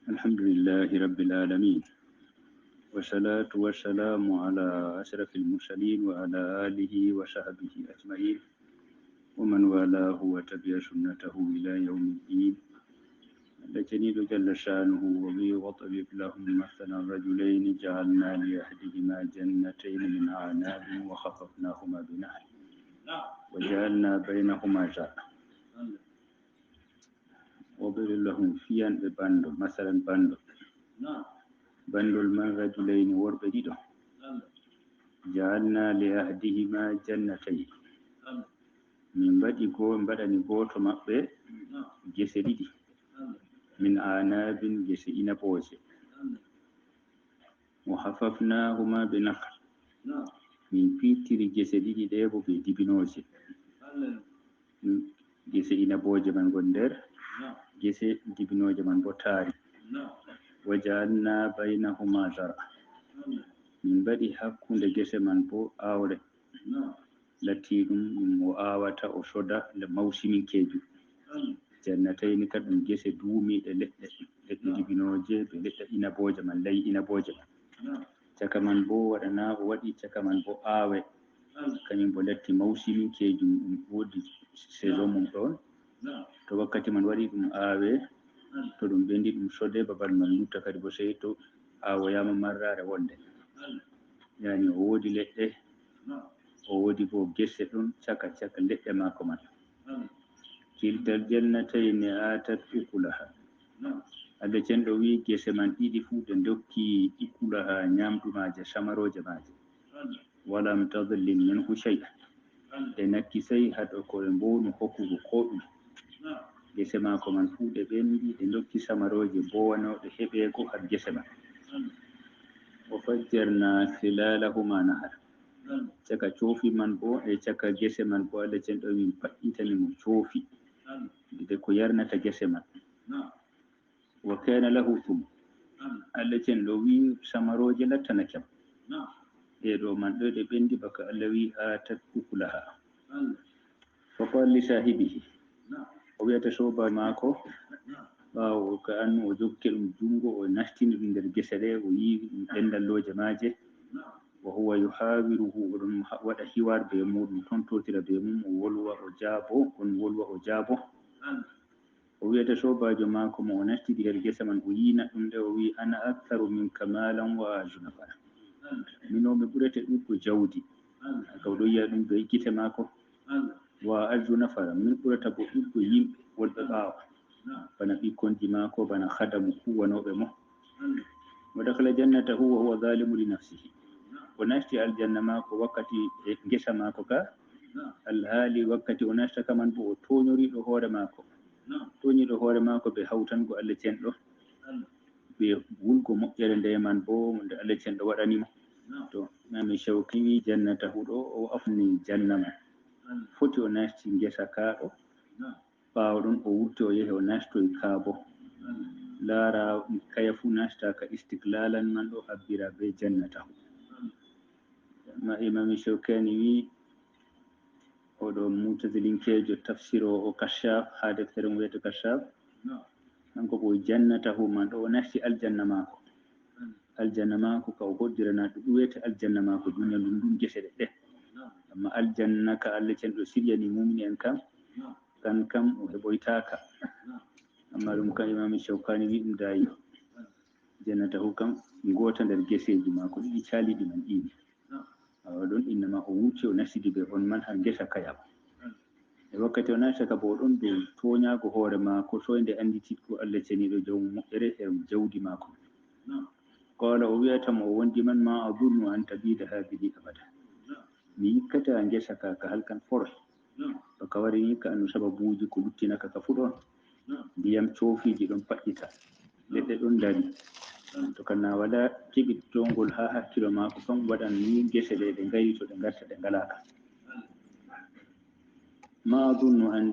الحمد لله رب العالمين، والصلاة والسلام على أشرف المرسلين وعلى آله وصحبه أجمعين ومن والاه وتبع سنته إلى يوم الدين. الذي جل شانه وبه وطبب لهم مثلا رجلين جعلنا لأحدهما جنتين من أعناب وخففناهما بنهر وجعلنا بينهما زرعا وضرب لهم فيان ببندل مثلا بندل من رجلين وربديدو جعلنا لأحدهما جنتين min mbaɗani goto maɓɓe gese ɗiɗi min anabin gese inaboje wa hafafnahuma be nakal min pittiri gese ɗiɗi ɗe bo be dibinoje gese inaboje man gon nder gese dibinoje man bo taari wa ja'alna bainahuma zar'a min mbaɗi hakkunde gese man bo awre latti ɗum o awata o soda nde mawsiminkeju jannatayni kad ɗum gese duumiɗe leɗɗe dibinoje be leɗɗe inaboje man layi inaboje man caka man bo waɗana o waɗi caka man bo awe kañum bo latti mawsiminkeju ɗum wodi saison mum ɗon to wakkati man waɗi ɗum awe to ɗum ɓendi ɗum sode babal man lutta kadi bo sey to awoyama marrare wonde yani o wodi leɗɗe o wodi bo gese ɗon caka leɗɗe mako man kiltal jannatayni atat ukulaha Allah cenɗo wi gese man ɗiɗi fu ɗe dokki ukulaha nyamdumaje samaroje maje walam tadlim minhu shay'an ɗe nakki sey haɗo koɓe mbonu hokkugo ko ɗum gese mako man fu ɗe ɓendi ɗe dokki samaroje bowanoɗe heɓego har gese man o fajjarna khilalahuma nahar caka coofi man bo e caka gese man bo Allah cenɗo min paɗɗitani mo coofi de ko yarnata gese man wa kana lahu thum Allah cenɗo wi samaroje lattana kam e ɗo man ɗo ɗe ɓendi baka Allah wi atat ukulaha fa qala li sahibihi o wiyata soba mako ɓawo ka annu o jokke ɗum jungo o nastini ɗum nder gese ɗe o yi ɗum ɗendalloje maje wa huwa yuhawiruhu oɗon waɗa hiwar be muɗum tontotira be mum o wolwa o jaabo o wiyata sobajo mako mo o nastidi her gesa man o yina ɗum nde o wi ana aktharu min kamalan wa ajunafara mino mi ɓurete ɗuɗɗo jawdi kaw ɗo yiya ɗum be gite mako wa ajunafara min ɓurata bo ɗuɗɗo yimɓe wolɓe ɓawo bana ɓikkonji mako bana hadamu huwanoɓe mo wa dakhala jannatahu wa huwa zalimu li nafsihi o nasti aljanna mako wakkati e gesa mako ka alhaali wakkati o nastaka man bo o toñoriɗo hoore mako ɓe hawtango Allah cenɗo ɓe wulgo moƴƴere nde man bo nde Allah cenɗo waɗanimo to mami Shawki wi jannatahu ɗo o afni janna man foti o nasti gesa kaɗo ɓawo ɗon o wurti o yehi o nastoy kaabo laara kaya fu nasta ka istiklalan man ɗo habbira be jannatahu ma imami Shawkani wi oɗo mutazilinkejo tafsiro o kashaf ha deftere mo wiyete kashaf hanko bo jannatahu man ɗo o nasti aljanna mako ka o hoddirana ɗo wiyete aljanna mako duniya ndun gese ɗe amma aljanna ka Allah cenɗo siryani mumini en kam o heɓoytaka amma ɗum kam imami Shawkani wi ɗum dayi jannatahu kam gota nder geseji mako ɗiɗi caliɗi man ɗiɗi ɗon innama o wurti o nastidi ɓe on man har gesa kayam e wakkati o nastaka bo ɗon dow toñago hoore mako soyde andititko Allah ceniɗo jawmu moƴƴere e jawdi mako qala o wiyatamo o wondi man ma adunnu an tabida hadhihi abada mi yikkata gesa ka halkan foroy baka wari ni ka andu sababuji ko luttinaka ka fu ɗon ndiyam coofiji ɗon paɗɗita leɗɗe ɗon dari to kana wala keɓitongol ha hakkilo mako kam waɗan ni gese ɗe ɗe ngayi to ɗe garta ɗe ngalaka ma adunnu an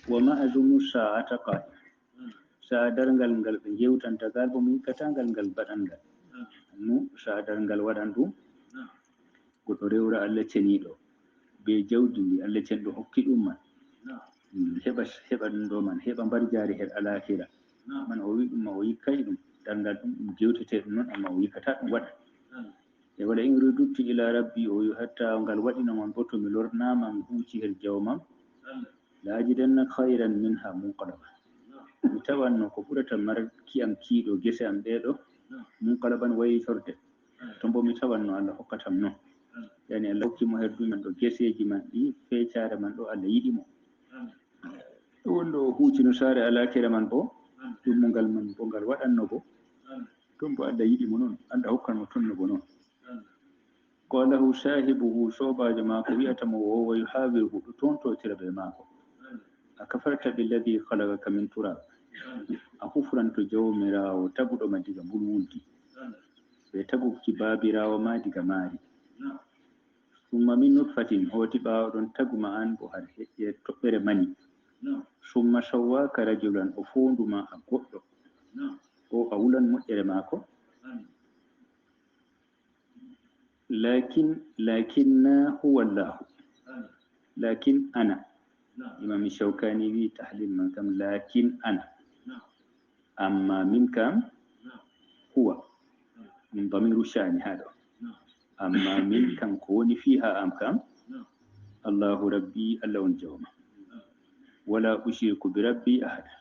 wa ma adunnu sa'ata qa'ima sa'a darngal ngal ɓe yewtanta gal bo mi yikkatangal ngal baɗangal no sa'a darngal waɗan ɗum goɗɗo rewra Allah ceniɗo be jawdi ndi Allah cenɗo hokki ɗum man heɓa ɗum ɗo man heɓa mbar jari her alakira man o wi ɗum ma o yikkay ɗum ɗanngal ɗum jewtete ɗum noon amma o yikkata ɗum waɗa e wala in rudutti ila rabbi o wi hatta ngal waɗino man bo to mi lornama mi huuci her jawmam la ajidanna hayran minha munqalaba mi tawanno ko ɓurata marki am kiiɗo gese am ɗeɗo munqalaban wayitorde to mbo mi tawanno Allah hokkatam noon yani Allah hokkimo her dumen ɗo geseji man ɗi feccare man ɗo Allah yiɗimo wonno o huucino saare alakira man bo ɗummungal man bo ngal waɗanno bo ɗum bo Allah yiɗimo noon Allah hokkanmo tonno bo noon qalahu sahibuhu sobajo maako wi'atamo o wa yuhawiruhu ɗo tontotira ɓe maako a kafarta billadi halakaka min turab a hufranto jawmirawo taguɗoma diga mbulwuldi ɓe taguki babirawo ma diga maari summa min nutfatin hoti ɓawo ɗon taguma an bo har heƴƴe toɓɓere mani summa sawwaka rajulan o fonduma a goɗɗo o a wulan moƴƴere maako lakinna huwa llahu lakin ana imam shawkani wi tahlil man kam lakin ana amma min kam huwa min damiru shani haɗo amma min kam ko woni fiha am kam allahu rabbi allah on jawma wala ushriku bi rabbi ahada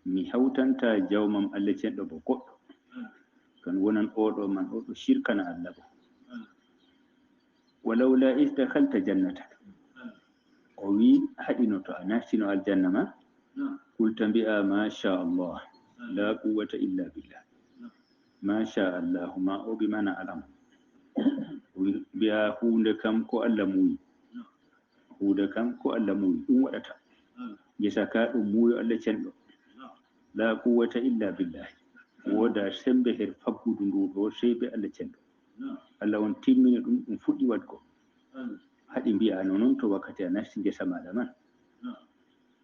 mi hawtanta jawmam allah cenɗo bo goɗɗo kan wonan oɗo man oɗo shirkana allah bo walawla is dakhalta jannataka o wi haɗino to a nastino aljanna ma qulta mbi'a ma sha Allah la quwwata illa billah ma sha Allah ma o bi mana alam mbi'a hunde kam ko Allah muyi hunde kam ko Allah muyi ɗum waɗata gesa ka ɗum muyo Allah cenɗo la quwwata illa billah woda sembe her faggudu ndu ɗo sey be Allah cenɗo Allah on timmini ɗum ɗum fuɗɗi waɗgo haɗi mbi'a noon to wakkati a nasti ngesa maɗa man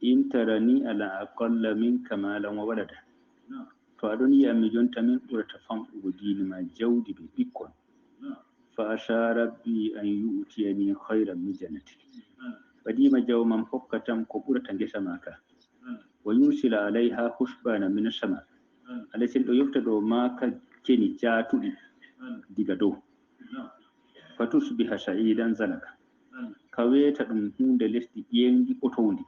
in tarani ala aqalla minka malan wa walada to aɗon yi'a mi jonta min ɓurata famɗugo diini ma jawdi be ɓikkon fa asa rabbi an yu'tiyani hayran min jannati wadima jawmam hokkatam ko ɓurata ngesa maka wa yursila alayha husbana min sama Allah sen ɗo yofta dow maka keni jaatuɗi diga dow fatusbiha sa'idan zalaka ka weta ɗum hunde lesdi ƴeewdi ɓotowdi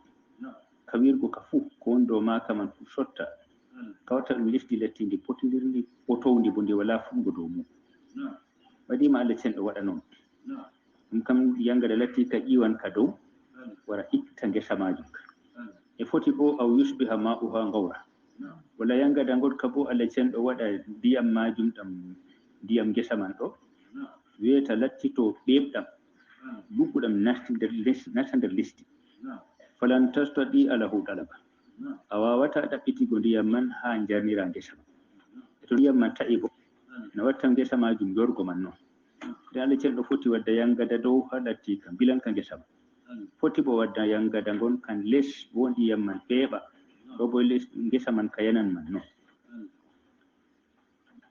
ka wirgo ka fuu ko woni dow maka man fu sotta ka watta ɗum lesdi lettindi potodirndi ɓotowdi bo ndi wala fungo dow mum waɗima Allah cenɗo waɗa noon ɗum kam yangada latti ka ƴiwan ka dow wara itta ngesa majum ka e foti bo aw yusbiha ma'uha ngawra wala yangada goɗka bo Allah cenɗo waɗa ndiyam majum ɗam ndiyam ngesa man ɗo wiyeta lattito ɓeɓɗam lugguɗam nasta nder lesdi falan tastadi alahu ɗalaba a wawata ɗaɓɓitigo ndiyam man ha jarnira ngesa man to ndiyam man ta'i bo no watta ngesa majum yorgo man noon nde Allah cenɗo foti wadda yangada dow ha latti ka bilanka ngesa man foti bo wadda yangada ngon kan les bo ndiyam man ɓeeɓa ɗo bo les ngesa man ka yanan man noon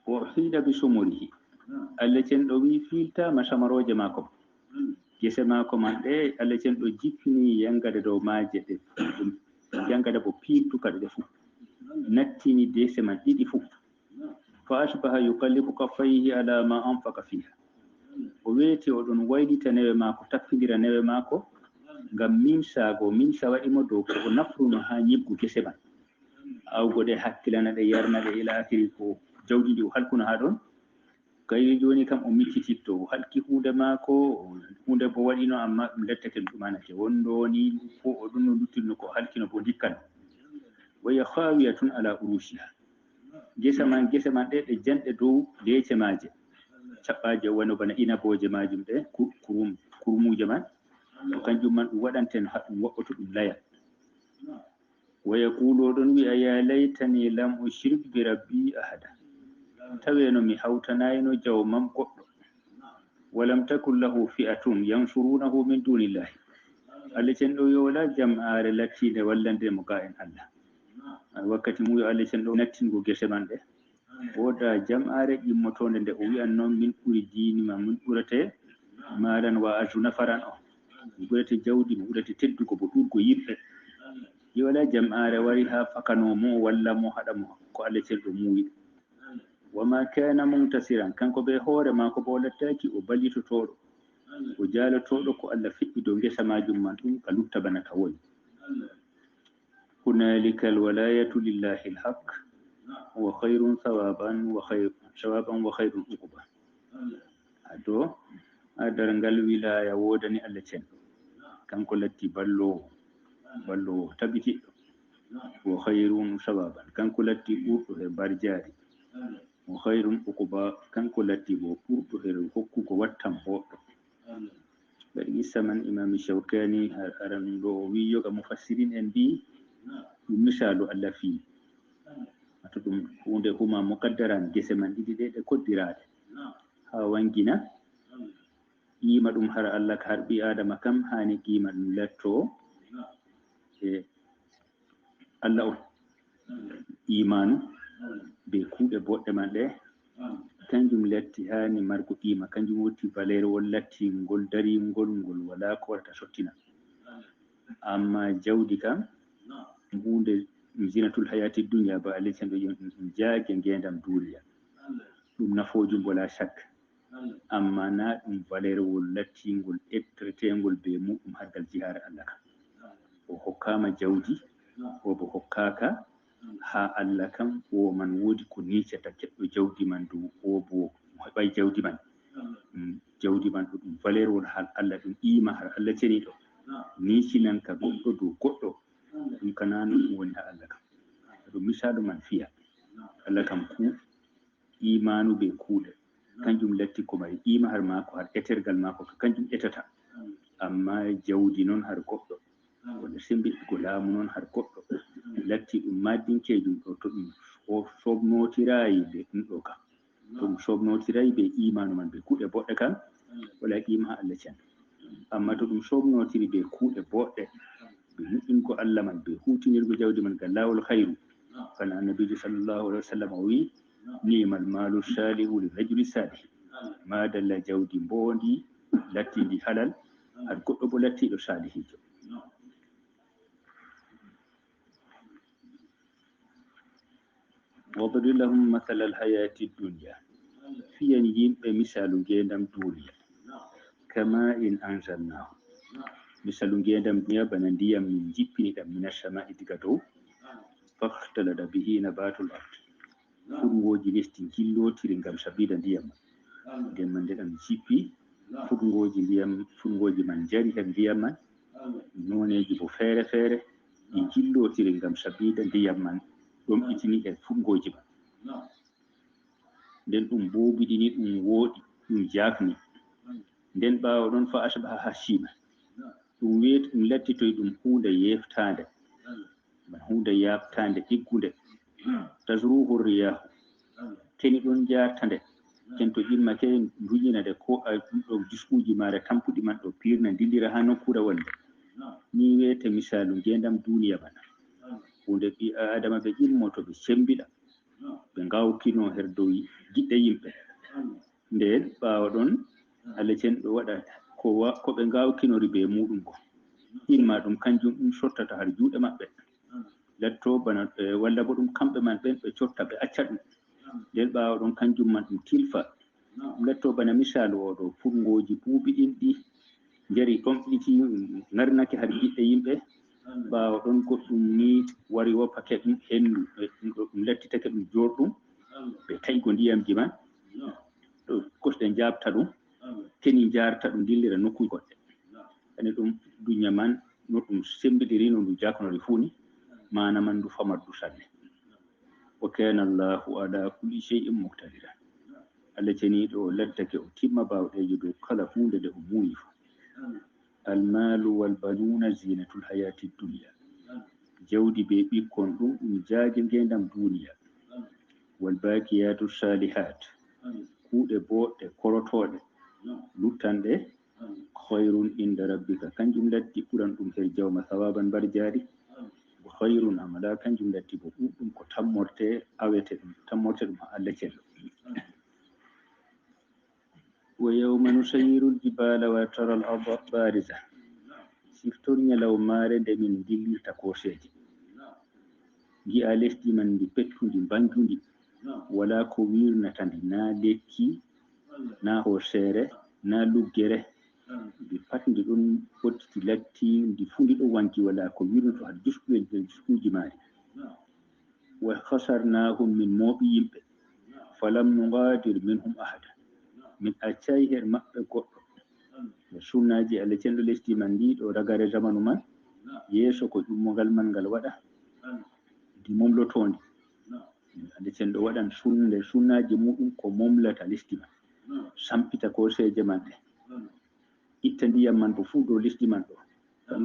o hida bi sumurihi Allah cenɗo wi filtama samaroje mako gese mako man ɗe Allah cenɗo jippini yangada dow maje ɗe ɗum yangada bo piiltuka ɗe fuu nattini dese man ɗiɗi fuu fa asbaha yukallibu kaffayhi ala ma anfaka fiha o weeti oɗon waylita newe mako tappidira newe mako ngam minsa waɗimo dow ko o nafruno ha ñibgu gese man awgo ɗe hakkilana ɗe yarna ɗe ila akiri ko jawdi ndi o halkuno ha ɗon kay joni kam o miccititto o halki hunde maako hunde bo waɗino amma ɗum lettake ɗum ɗumanake wondo ni fo o ɗum no luttinno ko halkino bo dikkan waya khawiyatun ala urushiha gese man ɗe ɗe janɗe dow leece maje caɓɓaje wano bana inaboje majum ɗe kurmuje man o kanjum man ɗum waɗanten ha ɗum woɓɓoto ɗum laya waya kuulo ɗon wi'a ya laytani lam ushrik bi rabbi ahada taweno mi hawtanayno jawmam goɗɗo walam takun lahu fi'atun yansurunahu min dunillahi Allah cenɗo yo wala jam'are lattinde wallande mo ga en Allah wakkati mu yo Allah cenɗo nattingo gese man ɗe woda jam'are ƴimmotonde nde o wi'an noon min ɓuri diini ma min ɓurate malan wa aju nafaran o mi ɓurate jawdi mi ɓurate teddugo bo ɗurgo yimɓe wala jam'are wari ha fakanomo walla mo haɗa mo ko Allah celɗo muuyi wama kana muntasiran kanko be hoore mako bo lattaki o ballitotoɗo o jalotoɗo ko Allah fiɗɗi dow ngesa majum man ɗum ka lutta bana ka woni hunalika alwalayatu lillahi alhaq wa khayrun sawaban wa khayrun uquba ado adar ngal wilaya wodani Allah celɗo kanko latti ballowo tabitiɗɗo wa khayrun sawaban kanko latti ɓurɗo e barjari wa khayrun uquba kanko latti bo ɓurɗo e hokkugo wattan boɗɗo bari issa man imam Shawkani aran ɗo wi yoga mufassirin en bi ɗum misalu Allah fi to ɗum hunde huma muqaddaran gese man ɗiɗi ɗe koddiraɗe ha wangina qima ɗum har Allah ka har ɓi adama kam hani qima ɗum latto e Allah on imanu be kuuɗe boɗɗe man ɗe kanjum latti hani margo qima kanjum wotti valere wol latti ngol daringol ngol wala ko warata sottina amma jawdi kam hunde zinatul hayati dunya ba alicen ɗo ɗum jaage ngendam duniya ɗum nafojum wala shak amma na ɗum valere wol latti ngol ettretengol be muɗum hargal jihare Allah kam o hokkama jawdi o bo hokkaka ha Allah kam o man wodi ko nicata keɗɗo jawdi man dow o bo heɓay jawdi man ɗo ɗum valeur won ha Allah ɗum ima har Allah ceni ɗo nicinan ka goɗɗo dow goɗɗo ɗum kanano ɗum woni ha Allah kam ɗum misalu man fiya Allah kam ku imanu be kuuɗe kanjum latti ko mari ima har mako har etergal mako ko kanjum etata amma jawdi noon har goɗɗo wonde sembiɗgo laamu noon har goɗɗo latti ɗum maddinkeejum ɗo to ɗum o sobnotirayi be ɗum ɗo kam to ɗum sobnotirayi be imanu man be kuuɗe boɗɗe kam wala qima ha Allah cen amma to ɗum sobnotiri be kuuɗe boɗɗe be nuɗɗingo Allah man be hutinirgo jawdi man gal lawol khayru kana annabijo sallallahu alaihi wasallam o wi ni'mal malu salihu li rajuli salih ma dalla jawdi mbondi lattindi halal har goɗɗo bo lattiɗo salihijo واضرب لهم مثل الحياة الدنيا في ينجيم مثال جندم دنيا كما إن أنزلناه مثال جندم دنيا بنديا من جبني من السماء تكتو فاختلط به نبات الأرض فنوجي لستين كيلو تيرنغام سبيدا ديام ديام من ديام جيبي فنوجي من جاري هم ديام من نوني جبو فere in killotirin gam sabida ndiyam man ɗum itini e fungoji man nden ɗum boobidini ɗum wooɗi ɗum jafni nden ɓaawo ɗon fa asbaha hashima ɗum weeti ɗum lattitoy ɗum hunde yeftande man hunde yaftande ɗiggude tasruhu riyahu keni ɗon jartande ken to ƴimmake duƴinade ko a ɗum ɗo jisuuji maare tampuɗi man ɗo pirna dillira ha nokkure wonde ni wiyete misalu ngendam duniya bana hunde ɓi adama ɓe ƴilmoto ɓe sembiɗa ɓe ngawkino her dow giɗɗe yimɓe nden ɓaawo ɗon Allah cen ɗo waɗa ko ɓe ngawkinori be muɗum ko imma ɗum kanjum ɗum sottata har juuɗe maɓɓe latto bana walla bo ɗum kamɓe man ɓen ɓe cotta ɓe acca ɗum nden ɓaawo ɗon kanjum man ɗum tilfa latto bana misalu oɗo fungoji buuɓi ɗin ɗi jari ɗomɗiti ngarnake har giɗɗe yimɓe ɓaawo ɗon goɗɗum ni wari woppake ɗum hendu ɗum lattitake ɗum jorɗum ɓe taygo ndiyamji man ɗo kosɗe jabta ɗum keni jarta ɗum dillira nokkuy goɗɗe ane ɗum duña man no ɗum sembiɗiri no ɗum jakonori fuuni mana man ndu famat du sanne wa kana Allahu ala kulli shay'in muqtadira Allah ceniɗo o laddake o timma bawɗejo dow kala hunde nde o muuyi fu almalu walbanuna zinatul hayati dunya jawdi be ɓikkon ɗum jaage ngendam duniya walbakiyatu salihat kuuɗe boɗɗe korotoɗe luttanɗe khayrun inda rabbika kanjum latti ɓuran ɗum her jawma sawaban bar jari bo khayrun amala kanjum latti bo ɗuɗɗum ko tammorte awete ɗum tammorte ɗum ha Allah cello wa yawma nusayyiru ljibala wa tara al arda bariza siftor nyalaw mare nde min dillirta koseje gi'a lesdi man ndi pettundi banjundi wala ko wirnata ndi, na lekki na hosere na luggere, ndi pat ndi ɗon fottiti latti ndi fu ndi ɗo wanki wala ko wirnoto har juskuji maari. wa hasarnahum min mooɓi yimɓe falam nugadir minhum ahada, min accai her maɓɓe goɗɗo. e sunnaji Allah cenɗo lesdi man ndi ɗo ragare zamanu man yeeso ko ƴummogal man ngal waɗa ndi momlotondi. Allah cenɗo waɗan sunnaji muɗum ko momlata lesdi man, sampita koseje man ɗe, itta ndiyam man bo fuu dow lesdi man ɗo,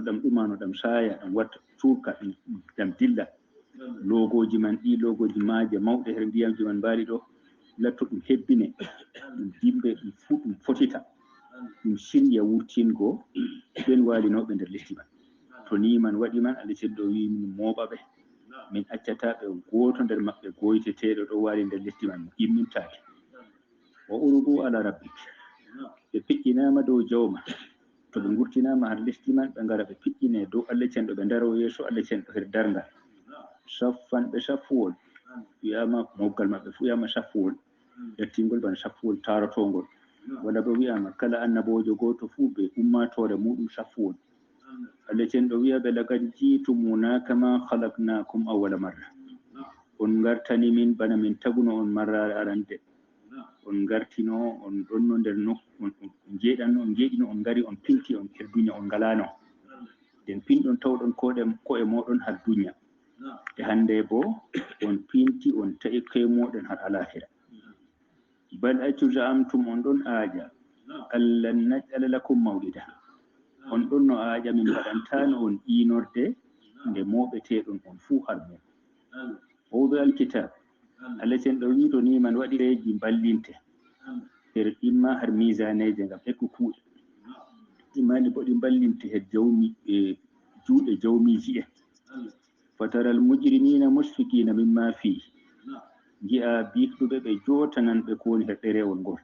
ɗam ɗumano ɗam saya ɗam watta curka ɗam dilla. logoji man ɗi logoji maaje mawɗe her ndiyamji man mbaari ɗo latto ɗum hebbine, ɗum dimɓe ɗum fuu ɗum fotita, ɗum shirya wurtingo ɓen walinoɓe nder lesdi man. to ni man waɗi man Allah cenɗo wi min mooɓaɓe, min accataɓe goto nder maɓɓe goyteteɗo ɗo wali nder lesdi man immintake. wa urudu ala rabbik, ɓe piƴƴinama dow jawma, to ɓe gurtinama har lesdi man ɓe ngara ɓe piƴƴine dow Allah cenɗo, ɓe daro yeeso Allah cenɗo her darngal saffan ɓe saffuwol, wiyama moggal maɓɓe fu wiyama saffuwol ƴettingol bana saffuwol tarotongol, walla bo wiyama kala annabojo goto fu be ummatore muɗum saffuwol. Allah cenɗo wiya ɓe lagad jitumuna kama halaknakum awwala marra, on gartani min bana min taguno on marrare arande, on gartino on ɗonno nder on jeeɗino on ngari on pinti on her dunya on ngalano, nden pinɗon tawɗon ko'e moɗon har dunya, e hande bo on pinti on ta'i koye moɗon har alahira. bal accu za'amtum, on ɗon aaƴa allan naj'ala lakum maw'ida, on ɗon no aaƴa min mbaɗantano on iinorde nde moɓeteɗon on fuu har mum. wawdu alkitab, Allah cenɗo wiɗo ni man waɗi reji ballinte her imma har misaneje ngam ekku kuuɗe, imani bo ɗi ballinte her jawmi juuɗe jawmiji en. fataral mujrimina musfikina mimma fihi, gi'a bifɗuɓe ɓe jotananɓe ko woni her ɗerewol ngol.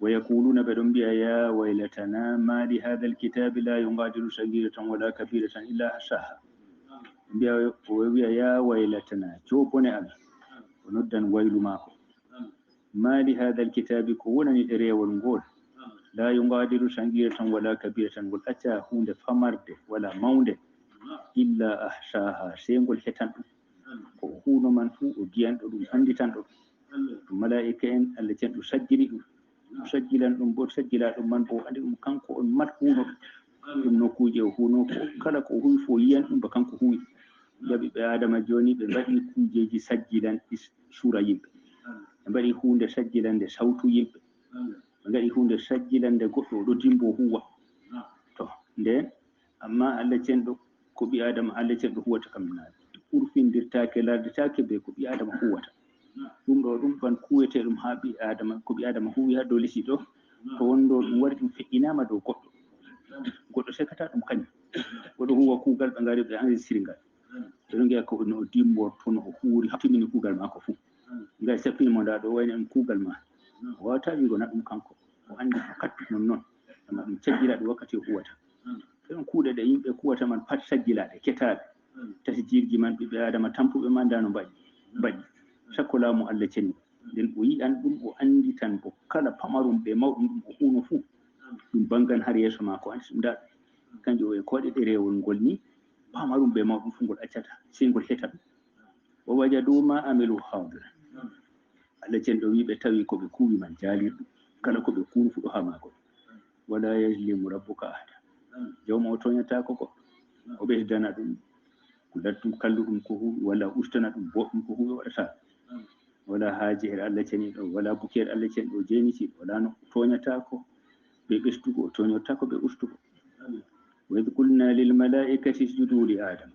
wa yaquluna, ɓe ɗon mbiya ya waylatana ma li hadha alkitabi la yugadiru sagiratan wala kabiratan illa ahsaha. mbiya o wiya ya waylatana, jobone amin, o noddan waylu mako. ma li hadha alkitabi, ko wonani ɗerewol ngol, la yugadiru sagiratan wala kabiratan, ngol acca hunde famarde wala maunde, illa ahsaha, sey ngol hetan ɗum, ko huno man fu o giyanɗo ɗum, anditanɗo ɗum. malaika en Allah cenɗo sajjili ɗum, sajjilan ɗum bo sajjila ɗum man bo andi ɗum kanko on mat huno ɗum nokkuje o huno, ko kala ko huwi fo yiyan ɗum ba kanko huwi. jaɓi ɓe adama joni ɓe mbaɗi kujeji sajjilan sura yimɓe, ɓe mbaɗi hunde sajjilande sawtu yimɓe, ɓe mbaɗi hunde sajjilande goɗɗo oɗo dimbo huwa to nden. amma Allah cenɗo ko ɓi adama Allah cenɗo huwata kam na urfindirtake larditake be ko ɓi adama huwata. ɗum ɗo ɗum ban kuwete ɗum ha ɓi adama, ko ɓi adama huwi ha dow lesi ɗo, to wonɗo ɗum wari ɗum feƴƴinama dow goɗɗo sekata ɗum kañum, oɗo huwa kuugal ɓe ngari ɓe enregistré ngal, ɓeɗo giya ko no o dimborto no o huuri timini kuugal mako fu, ngal sappinimo nda ɗo wayni ɗum kuugal ma, o wawata wigo na ɗum kanko, o andi kattu nonnon, amma ɗum sajjila ɗum wakkati o huwata. ɗon kuuɗe ɗe yimɓe kuwata man pat sajjilaɗe ketaɗe, tati jirgi man ɓiɓɓe adama tampuɓe man dano mbaɗi sakko laamu Allah cenni, nden o yi'an ɗum o andi tan bo kala pamarum ɓe mawɗum ɗum o huno fuu ɗum bangan har yeeso mako, andi ɗum nda kanjum o e ko waɗi ɗerewol ngol ni pamarum ɓe mawɗum fu ngol accata sey ngol heta ɗum. wa wajadu ma amilu hadira, Allah cenɗo wi ɓe tawi ko ɓe kuwi man jalirɗum, kala ko ɓe kuwi fu ɗo ha magol. wala yazlimu rabbuka ahada, jawma o toñatako goɗɗo, o ɓesdana ɗum lattum kalluɗum ko huwi, walla ustana ɗum boɗɗum ko huwi waɗata, wala haaji her Allah ceniɗo, wala buki her Allah ceniɗo jeniti, wala no toñatako ɓe ɓesdugo, o toñotako ɓe ustugo. wa id qulna lil malaikati isjudu li adama,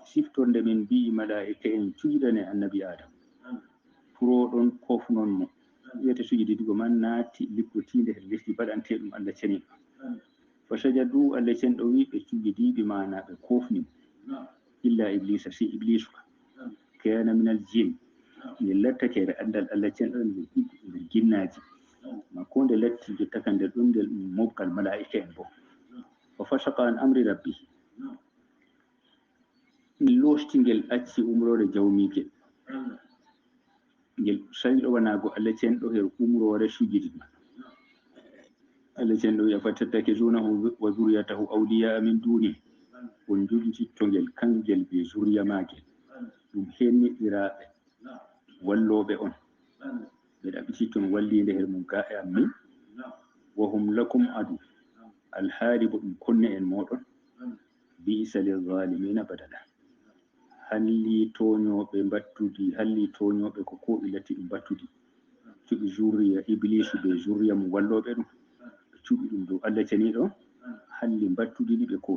siftorde min mbi malaika en cuuɗane annabi adama, puroɗon kofnon mo, wiyete sujudidigo man naati lippotinde her lesdi baɗante ɗum Allah ceniɗo. fa sajadu, Allah cenɗo wi ɓe cuujidi bi mana ɓe kofni illa iblisa, si iblisu kana minal jin, nde lattake e andal Allah cenɗo nder ginnaji, makko nde latti jottaka nder ɗum nder mobgal malaika en bo. fa fasaka an amri rabbi, lostingel acci umrore jawmike ngel sali ɗo wanago Allah cenɗo her umrore sujudi Allah cenɗo wi'a fatattakhizunahu wa zurriyatahu awliya min duni on jurtitto ngel kangel be zuriya magel ɗum henniɗiraɓe walloɓe on ɓe ɗaɓɓititton wallide her mum ga e ammin wa hum lakum adu alhaali bo ɗum konne en moɗon bi'sa lil zalimina badala halli toñoɓe ko ko ilati ɗum battudi cuɓi zuriya iblisu be zuriya mum walloɓe ɗum ɓe cuɓi ɗum dow Allah ceniɗo halli battudi ɓe ko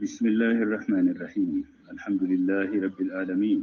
bismillahir rahmanir rahim alhamdulillahi rabbil alamin